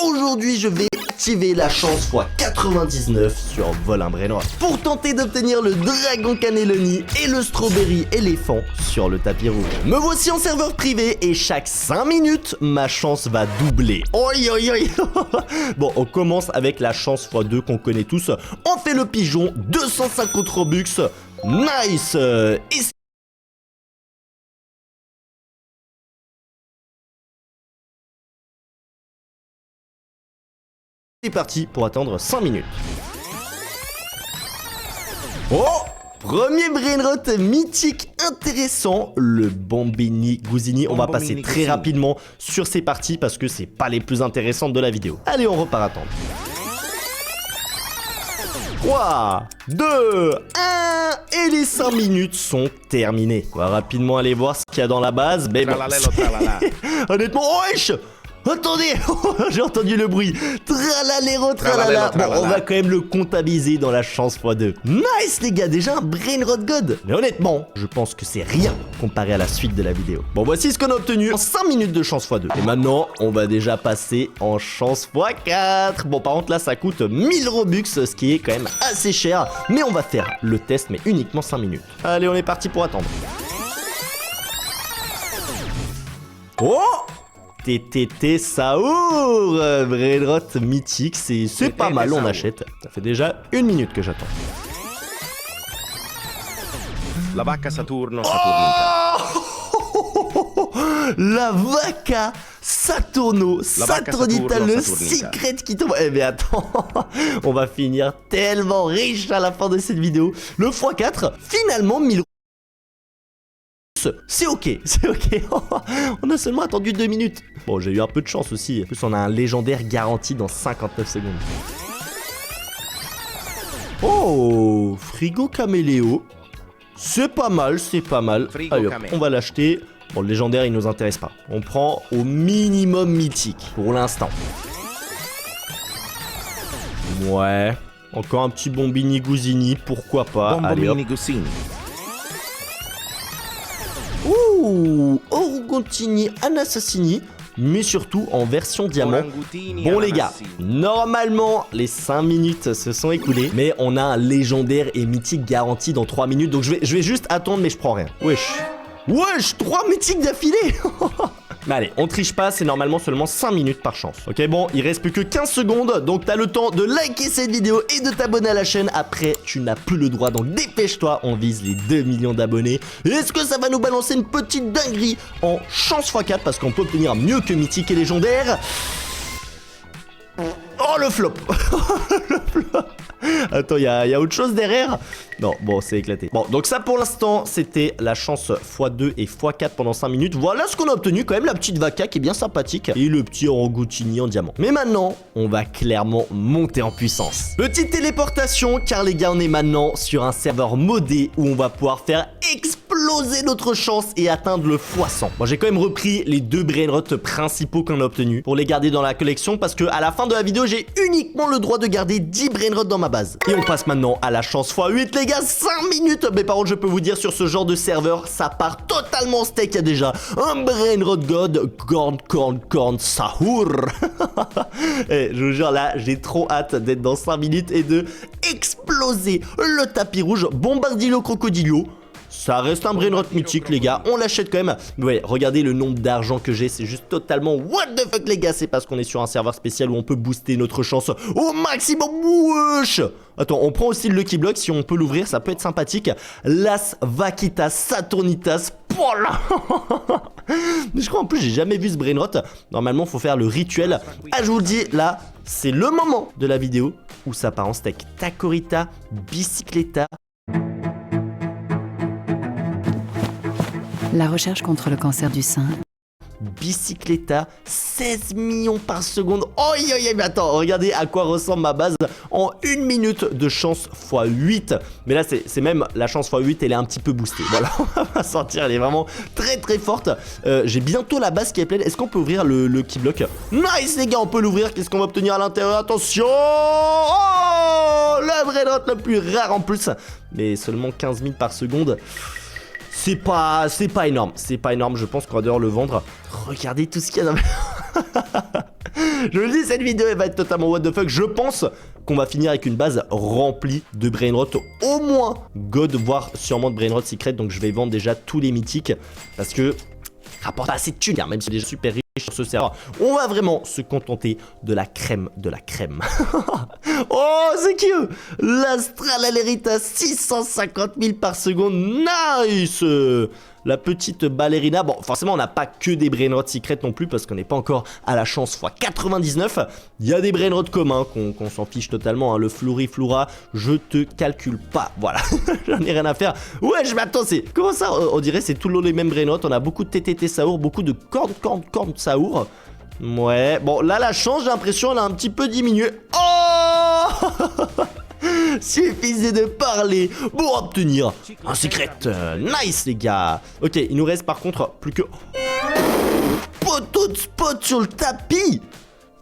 Aujourd'hui, je vais activer la chance x99 sur Vol un Brainrot pour tenter d'obtenir le dragon cannelloni et le strawberry éléphant sur le tapis rouge. Me voici en serveur privé et chaque 5 minutes, ma chance va doubler. Oi oi oi. Bon, on commence avec la chance x2 qu'on connaît tous. On fait le pigeon, 250 Robux. Nice. Et c'est parti pour attendre 5 minutes. Oh! Premier Brainrot mythique intéressant, le Bambini Gouzini. On va passer très rapidement sur ces parties parce que c'est pas les plus intéressantes de la vidéo. Allez, on repart attendre. 3, 2, 1 et les 5 minutes sont terminées. On va rapidement aller voir ce qu'il y a dans la base. Mais bon, honnêtement, wesh! Attendez, j'ai entendu le bruit. Tralalero, tralala. Bon, on va quand même le comptabiliser dans la chance x2. Nice les gars, déjà un Brainrot God. Mais honnêtement, je pense que c'est rien comparé à la suite de la vidéo. Bon, voici ce qu'on a obtenu en 5 minutes de chance x2. Et maintenant, on va déjà passer en chance x4. Bon, par contre là, ça coûte 1000 Robux, ce qui est quand même assez cher. Mais on va faire le test, mais uniquement 5 minutes. Allez, on est parti pour attendre. Oh! TTT Saour, Brainrot mythique, c'est pas mal, on achète. Ça fait déjà 1 minute que j'attends. La vacca Saturno, Saturnita. Oh la vacca Saturno, Saturnita, le secret qui tombe. Eh mais attends, on va finir tellement riche à la fin de cette vidéo. Le x4, finalement 1000. C'est ok, c'est ok. On a seulement attendu 2 minutes. Bon, j'ai eu un peu de chance aussi. En plus, on a un légendaire garanti dans 59 secondes. Oh, frigo caméléo. C'est pas mal, c'est pas mal. Allez, hop, on va l'acheter. Bon, le légendaire, il nous intéresse pas. On prend au minimum mythique pour l'instant. Ouais. Encore un petit Bambini Gouzini, pourquoi pas. Allez, hop. Ouh, Orgontini Anassassini, mais surtout en version diamant. Bon les gars, normalement les 5 minutes se sont écoulées, mais on a un légendaire et mythique garanti dans 3 minutes, donc je vais juste attendre, mais je prends rien. Wesh, 3 mythiques d'affilée. Mais allez, on triche pas, c'est normalement seulement 5 minutes par chance. Ok, bon, il reste plus que 15 secondes, donc t'as le temps de liker cette vidéo et de t'abonner à la chaîne. Après, tu n'as plus le droit, donc dépêche-toi, on vise les 2 millions d'abonnés. Est-ce que ça va nous balancer une petite dinguerie en chance x4 parce qu'on peut obtenir mieux que mythique et légendaire? Oh, le flop. Le flop. Attends, il y a autre chose derrière? Non, bon, c'est éclaté. Bon, donc ça pour l'instant, c'était la chance x2 et x4 pendant 5 minutes. Voilà ce qu'on a obtenu, quand même, la petite vaca qui est bien sympathique. Et le petit Orangutini en diamant. Mais maintenant, on va clairement monter en puissance. Petite téléportation, car les gars, on est maintenant sur un serveur modé où on va pouvoir faire exploser notre chance et atteindre le x100. Bon, j'ai quand même repris les 2 Brainrot principaux qu'on a obtenus pour les garder dans la collection parce que à la fin de la vidéo, j'ai uniquement le droit de garder 10 Brainrot dans ma base. Et on passe maintenant à la chance x8, les gars, 5 minutes. Mais par contre, je peux vous dire, sur ce genre de serveur, ça part totalement en steak. Il y a déjà un Brainrot God, Corn, Sahour. Et je vous jure, là, j'ai trop hâte d'être dans 5 minutes et de exploser le tapis rouge. Bombardilo Crocodilio. Ça reste un Brainrot mythique les gars, on l'achète quand même. Ouais, regardez le nombre d'argent que j'ai, c'est juste totalement what the fuck les gars. C'est parce qu'on est sur un serveur spécial où on peut booster notre chance au maximum. Wesh. Attends, on prend aussi le Lucky Block, si on peut l'ouvrir, ça peut être sympathique. Las Vaquitas Saturnitas. Mais je crois en plus j'ai jamais vu ce Brainrot. Normalement faut faire le rituel. Ah, je vous le dis, là c'est le moment de la vidéo où ça part en steak. Tacorita, Bicicleta. La recherche contre le cancer du sein. Bicicleta, 16 millions par seconde. Oh, mais attends, regardez à quoi ressemble ma base en 1 minute de chance x8. Mais là, c'est même la chance x8, elle est un petit peu boostée. Voilà, on va sortir, elle est vraiment très très forte. J'ai bientôt la base qui est pleine. Est-ce qu'on peut ouvrir le key block? Nice, les gars, on peut l'ouvrir. Qu'est-ce qu'on va obtenir à l'intérieur? Attention! Oh, le Brainrot le plus rare en plus. Mais seulement 15 000 par seconde. C'est pas énorme, je pense qu'on va devoir le vendre. Regardez tout ce qu'il y a dans Je le dis, cette vidéo elle va être totalement what the fuck. Je pense qu'on va finir avec une base remplie de brainrot, au moins God, voire sûrement de brainrot secret. Donc je vais vendre déjà tous les mythiques parce que rapporte pas assez de thunes, même si c'est déjà super riche sur ce serveur. On va vraiment se contenter de la crème de la crème. Oh, c'est cute. L'Astral, elle hérite à 650 000 par seconde. Nice. La petite ballerina. Bon, forcément, on n'a pas que des brainrots secrets non plus parce qu'on n'est pas encore à la chance x99. Il y a des brainrots communs qu'on s'en fiche totalement. Hein. Le Floura, je te calcule pas. Voilà, j'en ai rien à faire. Ouais, je m'attends, c'est... Comment ça? On dirait c'est tout le long les mêmes brainrots. On a beaucoup de TTT Saour, beaucoup de cornes Saour. Ouais, bon, là, la chance, j'ai l'impression, elle a un petit peu diminué. Oh. Suffisait de parler pour obtenir un secret. Nice, les gars. Ok, il nous reste par contre plus que... Poteau de spot sur le tapis.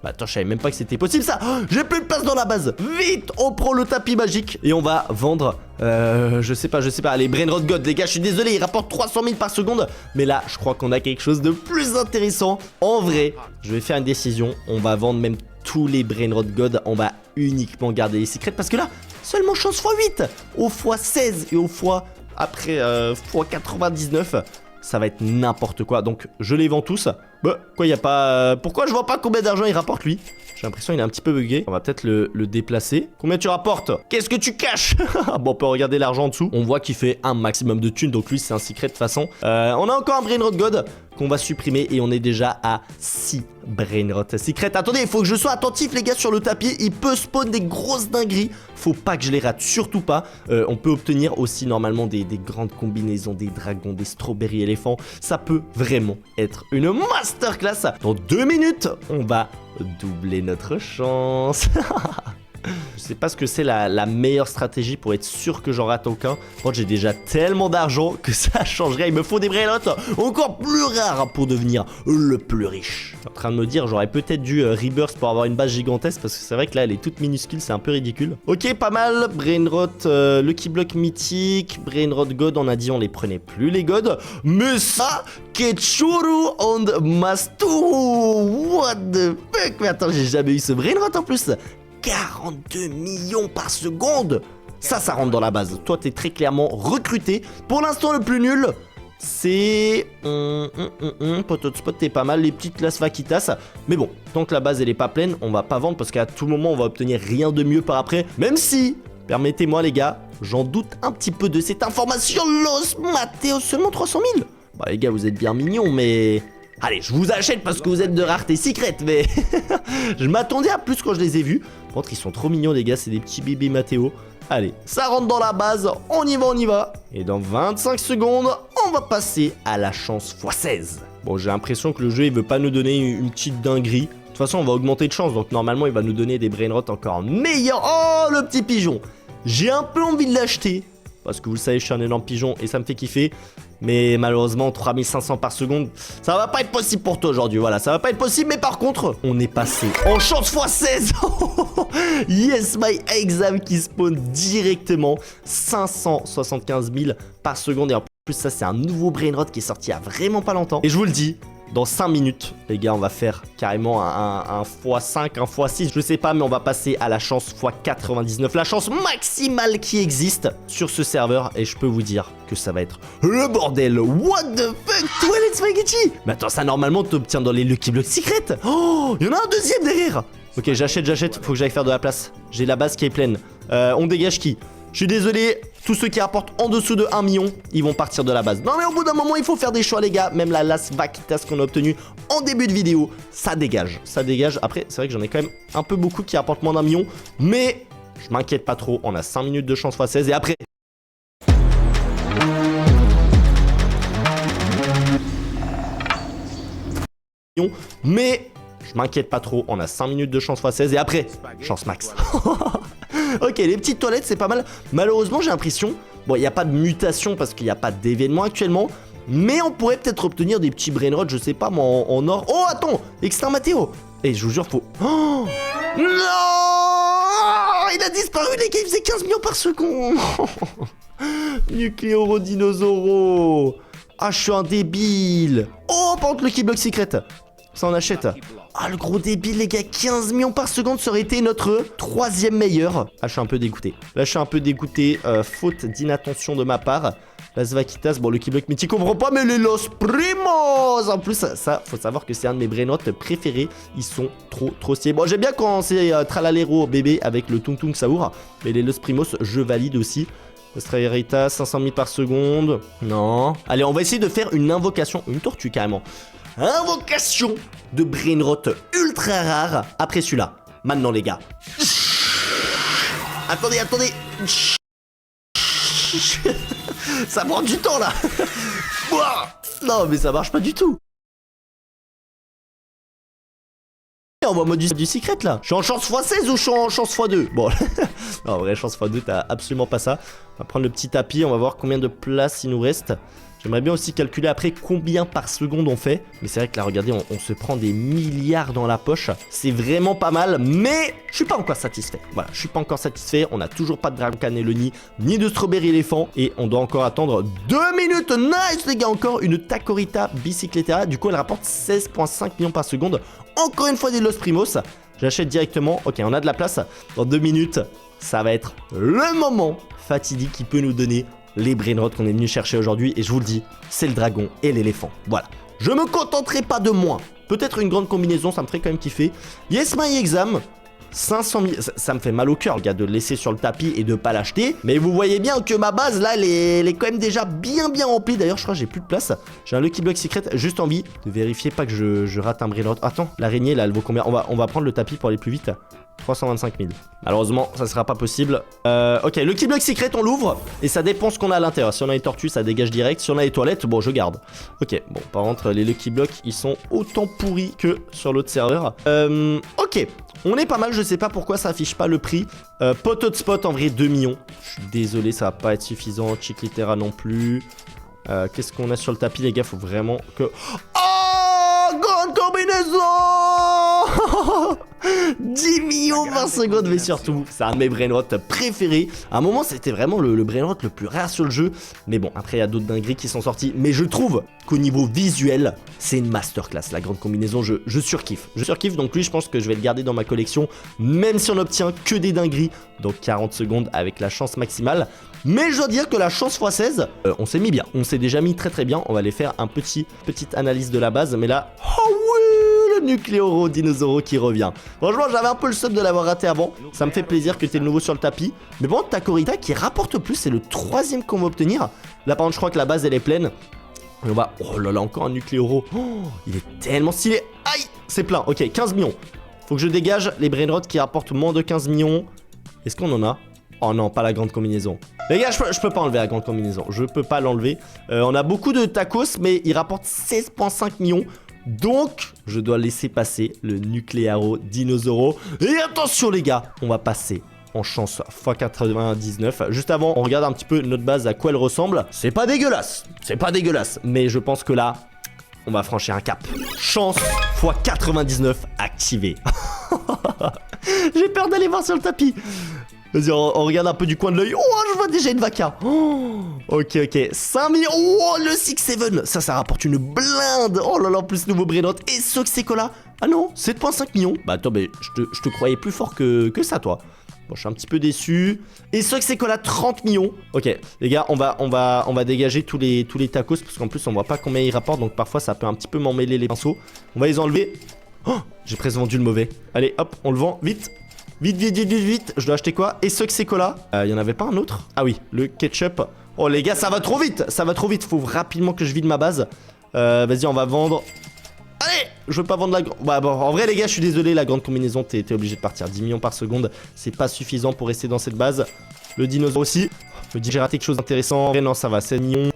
Bah attends, je savais même pas que c'était possible ça. J'ai plus de place dans la base. Vite, on prend le tapis magique et on va vendre... je sais pas, les Brainrot God, les gars, je suis désolé, ils rapportent 300 000 par seconde. Mais là, je crois qu'on a quelque chose de plus intéressant. En vrai, je vais faire une décision. On va vendre même tous les Brainrot God. On va uniquement garder les secrets parce que là, seulement chance x8. Au x16 et au x... Après, x99... Ça va être n'importe quoi. Donc, je les vends tous. Bah, quoi, y a pas... Pourquoi je vois pas combien d'argent il rapporte, lui? J'ai l'impression qu'il est un petit peu bugué. On va peut-être le déplacer. Combien tu rapportes? Qu'est-ce que tu caches? Bon, on peut regarder l'argent en dessous. On voit qu'il fait un maximum de thunes. Donc, lui, c'est un secret de toute façon. On a encore un Brainrot God qu'on va supprimer. Et on est déjà à 6 Brainrot secret. Attendez, il faut que je sois attentif, les gars, sur le tapis. Il peut spawn des grosses dingueries. Faut pas que je les rate, surtout pas. On peut obtenir aussi normalement des grandes combinaisons, des dragons, des strawberry éléphants. Ça peut vraiment être une masterclass. Dans 2 minutes, on va doubler notre chance. Je sais pas ce que c'est la meilleure stratégie pour être sûr que j'en rate aucun. Moi, j'ai déjà tellement d'argent que ça changerait. Il me faut des brainrots encore plus rares pour devenir le plus riche. Je suis en train de me dire, j'aurais peut-être dû rebirth pour avoir une base gigantesque parce que c'est vrai que là, elle est toute minuscule, c'est un peu ridicule. Ok, pas mal. Brainrot, Lucky Block mythique, Brainrot God, on a dit on les prenait plus les God. Mais ça, Ketchuru and Mastu. What the fuck? Mais attends, j'ai jamais eu ce Brainrot en plus. 42 millions par seconde. Ça rentre dans la base. Toi, t'es très clairement recruté. Pour l'instant, le plus nul, c'est... Poteau de spot, t'es pas mal. Les petites classes Vaquitas. Mais bon, tant que la base, elle est pas pleine, on va pas vendre parce qu'à tout moment, on va obtenir rien de mieux par après. Même si, permettez-moi, les gars, j'en doute un petit peu de cette information. Los Mateo, seulement 300 000. Bah, les gars, vous êtes bien mignons, mais... Allez, je vous achète parce que vous êtes de rareté secrète, mais... je m'attendais à plus quand je les ai vus. Par contre, ils sont trop mignons, les gars, c'est des petits bébés Mathéo. Allez, ça rentre dans la base, on y va. Et dans 25 secondes, on va passer à la chance x16. Bon, j'ai l'impression que le jeu, il veut pas nous donner une petite dinguerie. De toute façon, on va augmenter de chance, donc normalement, il va nous donner des brainrots encore meilleurs. Oh, le petit pigeon. J'ai un peu envie de l'acheter. Parce que vous le savez, je suis un énorme pigeon et ça me fait kiffer. Mais malheureusement, 3500 par seconde, ça va pas être possible pour toi aujourd'hui. Voilà, ça va pas être possible. Mais par contre, on est passé en chance x16. Yes, my exam qui spawn directement 575 000 par seconde. Et en plus, ça, c'est un nouveau Brainrot qui est sorti il y a vraiment pas longtemps. Et je vous le dis, dans 5 minutes, les gars, on va faire carrément un x5, un x6, je sais pas, mais on va passer à la chance x99, la chance maximale qui existe sur ce serveur. Et je peux vous dire que ça va être le bordel. What the fuck, Toilet Spaghetti. Mais attends, ça normalement t'obtiens dans les Lucky Block Secret. Oh, il y en a un deuxième derrière. Ok, j'achète, faut que j'aille faire de la place. J'ai la base qui est pleine. On dégage qui? Je suis désolé, tous ceux qui rapportent en dessous de 1 million, ils vont partir de la base. Non mais au bout d'un moment, il faut faire des choix les gars. Même la Las Vaquitas qu'on a obtenue en début de vidéo, ça dégage. Ça dégage. Après, c'est vrai que j'en ai quand même un peu beaucoup qui rapportent moins d'1 million. Mais je m'inquiète pas trop, on a 5 minutes de chance x16 et après... Mais je m'inquiète pas trop, on a 5 minutes de chance x16 et après, chance max. Ok, les petites toilettes, c'est pas mal. Malheureusement, j'ai l'impression... Bon, il n'y a pas de mutation parce qu'il n'y a pas d'événement actuellement. Mais on pourrait peut-être obtenir des petits brainrots, je sais pas, moi, en or. Oh, attends, Extra Mathéo. Et je vous jure, faut... Oh non, il a disparu, les gars, il faisait 15 millions par seconde. Nucléorodinosauro. Ah, je suis un débile. Oh, par contre, le Lucky Block Secret. Ça on achète. Ah, le gros débile, les gars. 15 millions par seconde, ça aurait été notre 3e meilleur. Ah, je suis un peu dégoûté. Là, je suis un peu dégoûté. Faute d'inattention de ma part. Las Vaquitas, bon, le Keyblock mythique, on comprend pas, mais les Los Primos. En plus, ça, faut savoir que c'est un de mes brainotes préférés. Ils sont trop stylés. Bon, j'aime bien quand c'est Tralalero bébé avec le Tung Tung Saour. Mais les Los Primos, je valide aussi. Estrellarita, 500 000 par seconde. Non. Allez, on va essayer de faire une invocation. Une tortue, carrément. Invocation de brainrot ultra rare après celui-là. Maintenant, les gars. Attendez. Ça prend du temps, là. Non, mais ça marche pas du tout. On va en mode du secret là. Je suis en chance x16 ou je suis en chance x2? Bon, non, en vrai, chance x2, t'as absolument pas ça. On va prendre le petit tapis, on va voir combien de place il nous reste. J'aimerais bien aussi calculer après combien par seconde on fait. Mais c'est vrai que là, regardez, on se prend des milliards dans la poche. C'est vraiment pas mal, mais je suis pas encore satisfait. Voilà, je suis pas encore satisfait. On a toujours pas de Dragon Cannelloni, ni de Strawberry éléphant. Et on doit encore attendre 2 minutes. Nice, les gars, encore une Tacorita Bicicletera. Du coup, elle rapporte 16,5 millions par seconde. Encore une fois des Los Primos. J'achète directement. Ok, on a de la place. Dans 2 minutes, ça va être le moment fatidique qui peut nous donner les brainrots qu'on est venu chercher aujourd'hui. Et je vous le dis, c'est le dragon et l'éléphant. Voilà. Je me contenterai pas de moins. Peut-être une grande combinaison, ça me ferait quand même kiffer. Yes My Exam. 500 000, ça me fait mal au cœur, le gars, de le laisser sur le tapis et de pas l'acheter. Mais vous voyez bien que ma base, là, elle est quand même déjà bien remplie. D'ailleurs, je crois que j'ai plus de place. J'ai un Lucky Block Secret, juste envie de vérifier pas que je rate un brainrot. Attends, l'araignée, là, elle vaut combien? On va prendre le tapis pour aller plus vite. 325 000. Malheureusement, ça sera pas possible. Ok, le Lucky Block Secret, on l'ouvre. Et ça dépend ce qu'on a à l'intérieur. Si on a les tortues, ça dégage direct. Si on a les toilettes, bon, je garde. Ok, bon, par contre, les Lucky Blocks, ils sont autant pourris que sur l'autre serveur. Ok. On est pas mal, je sais pas pourquoi ça affiche pas le prix. Poteau de spot, en vrai, 2 millions. Je suis désolé, ça va pas être suffisant. Chiclitera non plus. Qu'est-ce qu'on a sur le tapis, les gars? Faut vraiment que... Oh, grande combinaison. 10 millions par seconde, mais surtout, c'est un de mes brainrots préférés. À un moment, c'était vraiment le brainrot le plus rare sur le jeu. Mais bon, après, il y a d'autres dingueries qui sont sorties. Mais je trouve qu'au niveau visuel, c'est une masterclass. La grande combinaison, je surkiffe. Je surkiffe, donc lui, je pense que je vais le garder dans ma collection. Même si on n'obtient que des dingueries. Donc 40 secondes avec la chance maximale. Mais je dois dire que la chance x16, on s'est mis bien. On s'est déjà mis très bien. On va aller faire un petite analyse de la base. Mais là, oh oui, le Nucléoro Dinosauro qui revient. Franchement, j'avais un peu le seum de l'avoir raté avant. Ça me fait plaisir que tu aies le nouveau sur le tapis. Mais bon, Tacorita qui rapporte plus, c'est le 3e qu'on va obtenir. Là, par contre, je crois que la base, elle est pleine. Et on va... Oh là là, encore un Nucléoro. Oh, il est tellement stylé. Aïe, c'est plein. Ok, 15 millions. Faut que je dégage les brainrots qui rapportent moins de 15 millions. Est-ce qu'on en a? Oh non, pas la grande combinaison. Les gars, je peux pas enlever la grande combinaison. Je peux pas l'enlever. On a beaucoup de tacos, mais il rapporte 16,5 millions. Donc, je dois laisser passer le Nucléaro Dinosauro. Et attention, les gars, on va passer en chance x99. Juste avant, on regarde un petit peu notre base, à quoi elle ressemble. C'est pas dégueulasse. C'est pas dégueulasse. Mais je pense que là, on va franchir un cap. Chance x99 activée. J'ai peur d'aller voir sur le tapis. Vas-y, on regarde un peu du coin de l'œil. Oh, je vois déjà une vaca. Oh, ok. 5 millions. Oh, le 6-7. Ça rapporte une blinde. Oh là là, en plus, nouveau brainrot. Et Soxecola. Ah non, 7,5 millions. Bah, attends, mais je te croyais plus fort que ça, toi. Bon, je suis un petit peu déçu. Et Soxecola, 30 millions. Ok, les gars, on va dégager tous les tacos. Parce qu'en plus, on voit pas combien ils rapportent. Donc, parfois, ça peut un petit peu m'emmêler les pinceaux. On va les enlever. Oh, j'ai presque vendu le mauvais. Allez, hop, on le vend. Vite. Vite. Je dois acheter quoi? Et Soxecola. Il y en avait pas un autre? Ah oui, le ketchup. Oh les gars, ça va trop vite. Faut rapidement que je vide ma base. Vas-y, on va vendre. Allez, je veux pas vendre la grande... Bah bon, en vrai les gars, je suis désolé, la grande combinaison, t'es obligé de partir. 10 millions par seconde, c'est pas suffisant pour rester dans cette base. Le dinosaure aussi. Je me dis j'ai raté quelque chose d'intéressant. Non, ça va, 7 millions.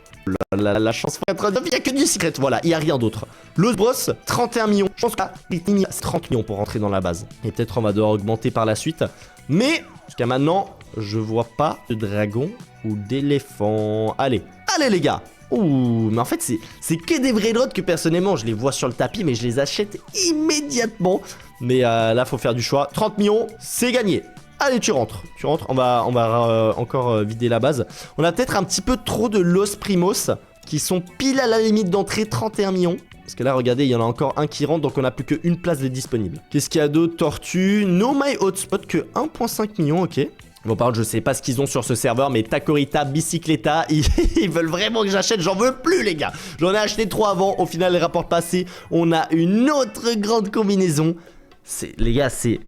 La chance x99, il n'y a que du secret, voilà, il n'y a rien d'autre. Los Bros, 31 millions. Je pense que là, c'est 30 millions pour rentrer dans la base. Et peut-être on va devoir augmenter par la suite. Mais, jusqu'à maintenant, je vois pas de dragon ou d'éléphant. Allez les gars. Ouh, mais en fait, c'est que des vrais drones que personnellement, je les vois sur le tapis, mais je les achète immédiatement. Mais là, faut faire du choix. 30 millions, c'est gagné. Allez, tu rentres, on va encore vider la base. On a peut-être un petit peu trop de Los Primos qui sont pile à la limite d'entrée, 31 millions. Parce que là, regardez, il y en a encore un qui rentre, donc on a plus qu'une place de disponible. Qu'est-ce qu'il y a d'autre? Tortue, No My Hotspot, que 1,5 million, ok. Bon, par contre, je sais pas ce qu'ils ont sur ce serveur, mais Takorita, Bicicleta, ils veulent vraiment que j'achète. J'en veux plus, les gars. J'en ai acheté 3 avant. Au final, les rapports passés, on a une autre grande combinaison. Les gars, c'est...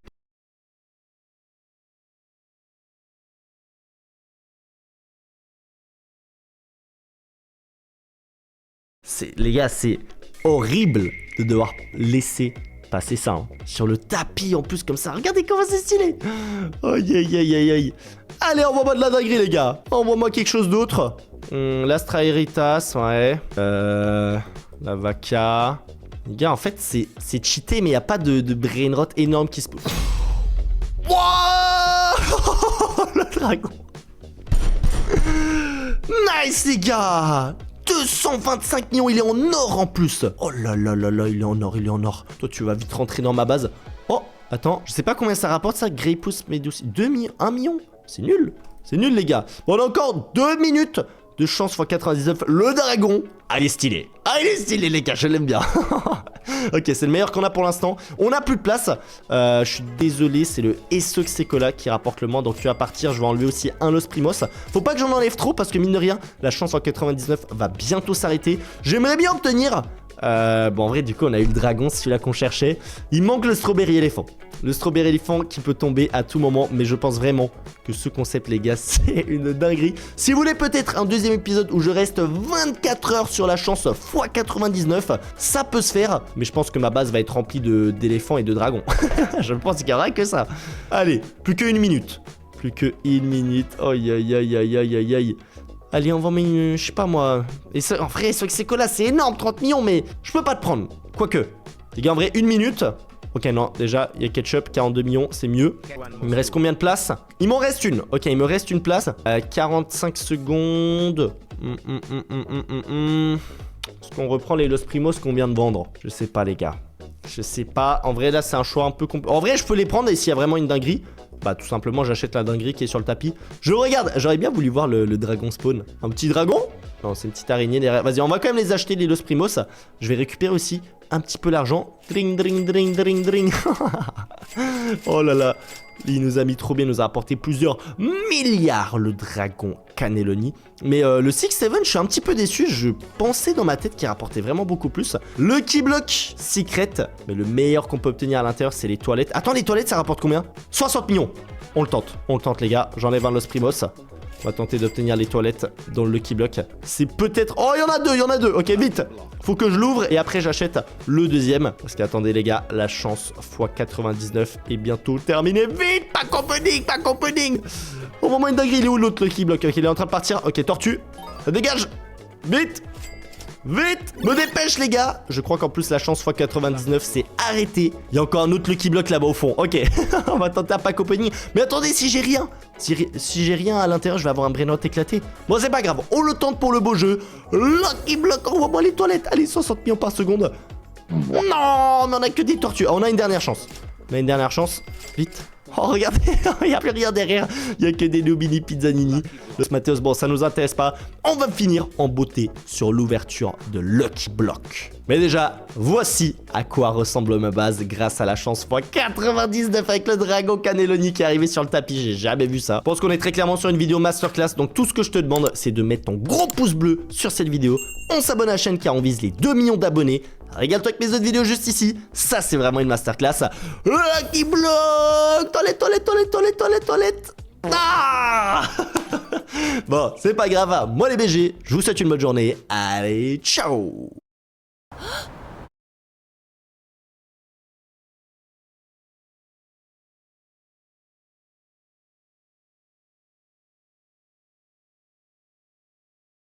Les gars, c'est horrible de devoir laisser passer ça, hein. Sur le tapis en plus comme ça. Regardez comment c'est stylé. Aïe aïe aïe aïe aïe. Allez, envoie-moi de la dinguerie, les gars. Envoie-moi quelque chose d'autre. L'Astraeritas, ouais. La Vaca. Les gars, en fait, c'est cheaté, mais il n'y a pas de brain rot énorme qui se... Wouah. Le dragon. Nice, les gars. 225 millions, il est en or en plus. Oh là là là là, il est en or, il est en or. Toi, tu vas vite rentrer dans ma base. Oh, attends, je sais pas combien ça rapporte ça, Greypus Medus. 2 millions, 1 million. C'est nul, les gars. Bon, on a encore 2 minutes de chance x 99. Le dragon. Ah, il est stylé. Ah, il est stylé, les gars, je l'aime bien. Ok, c'est le meilleur qu'on a pour l'instant. On n'a plus de place. Je suis désolé, c'est le Esoxecola qui rapporte le moins. Donc tu vas partir. Je vais enlever aussi un Los Primos. Faut pas que j'en enlève trop parce que mine de rien, la chance en 99 va bientôt s'arrêter. J'aimerais bien obtenir... bon, en vrai, du coup, on a eu le dragon, celui-là qu'on cherchait. Il manque le Strawberry Elephant. Le Strawberry Elephant qui peut tomber à tout moment. Mais je pense vraiment que ce concept, les gars, c'est une dinguerie. Si vous voulez peut-être un deuxième épisode où je reste 24 heures sur la chance x 99, ça peut se faire. Mais je pense que ma base va être remplie d'éléphants et de dragons. Je pense qu'il y aura que ça. Allez, plus qu'une minute. Plus qu'une minute. Aïe, aïe, aïe, aïe, aïe, aïe, aïe. Allez, on va mettre, je sais pas moi. Et ça, en vrai, c'est quoi là? C'est énorme, 30 millions, mais je peux pas te prendre. Quoique. Les gars, en vrai, une minute. Ok, non, déjà, il y a Ketchup, 42 millions, c'est mieux. Il me reste combien de places? Il m'en reste une. Ok, il me reste une place. 45 secondes. Est-ce qu'on reprend les Los Primos qu'on vient de vendre? Je sais pas, les gars. Je sais pas. En vrai, là, c'est un choix un peu compliqué. En vrai, je peux les prendre et s'il y a vraiment une dinguerie, bah, tout simplement, j'achète la dinguerie qui est sur le tapis. Je regarde. J'aurais bien voulu voir le dragon spawn. Un petit dragon? Non, c'est une petite araignée derrière. Vas-y, on va quand même les acheter, les Los Primos. Je vais récupérer aussi un petit peu l'argent. Dring, dring, dring, dring, dring. Oh là là. Il nous a mis trop bien, il nous a apporté plusieurs milliards, le dragon Cannelloni. Mais le 6-7, je suis un petit peu déçu. Je pensais dans ma tête qu'il rapportait vraiment beaucoup plus. Le Keyblock Secret. Mais le meilleur qu'on peut obtenir à l'intérieur, c'est les toilettes. Attends, les toilettes, ça rapporte combien? 60 millions. On le tente, les gars. J'enlève un Los Primos. On va tenter d'obtenir les toilettes dans le Lucky Block. C'est peut-être... Oh, il y en a deux. Ok, vite. Faut que je l'ouvre et après j'achète le deuxième. Parce qu'attendez, les gars, la chance x 99 est bientôt terminée. Vite, pas computing. Au moment une dinguerie, il est où l'autre Lucky Block? Ok, il est en train de partir. Ok, tortue. Ça dégage. Vite. Me dépêche, les gars. Je crois qu'en plus la chance x 99 c'est arrêté. Il y a encore un autre Lucky Block là-bas au fond. Ok. On va tenter un pack opening. Mais attendez, si j'ai rien. Si j'ai rien à l'intérieur, je vais avoir un brain rot éclaté. Bon, c'est pas grave. On le tente pour le beau jeu. Lucky Block, envoie-moi les toilettes. Allez, 60 millions par seconde. Non, mais on a que des tortues. On a une dernière chance. Vite. Oh, regardez, il n'y a plus rien derrière. Il n'y a que des Nubini Pizzanini. Le Smateos, bon, ça nous intéresse pas. On va finir en beauté sur l'ouverture de Lucky Block. Mais déjà, voici à quoi ressemble ma base grâce à la chance x 99 avec le dragon Cannelloni qui est arrivé sur le tapis. J'ai jamais vu ça. Je pense qu'on est très clairement sur une vidéo masterclass. Donc tout ce que je te demande, c'est de mettre ton gros pouce bleu sur cette vidéo. On s'abonne à la chaîne car on vise les 2 millions d'abonnés. Régale-toi avec mes autres vidéos juste ici. Ça, c'est vraiment une masterclass. Lucky Block. Toilette. Ah. Bon, c'est pas grave. Moi les BG, je vous souhaite une bonne journée. Allez, ciao.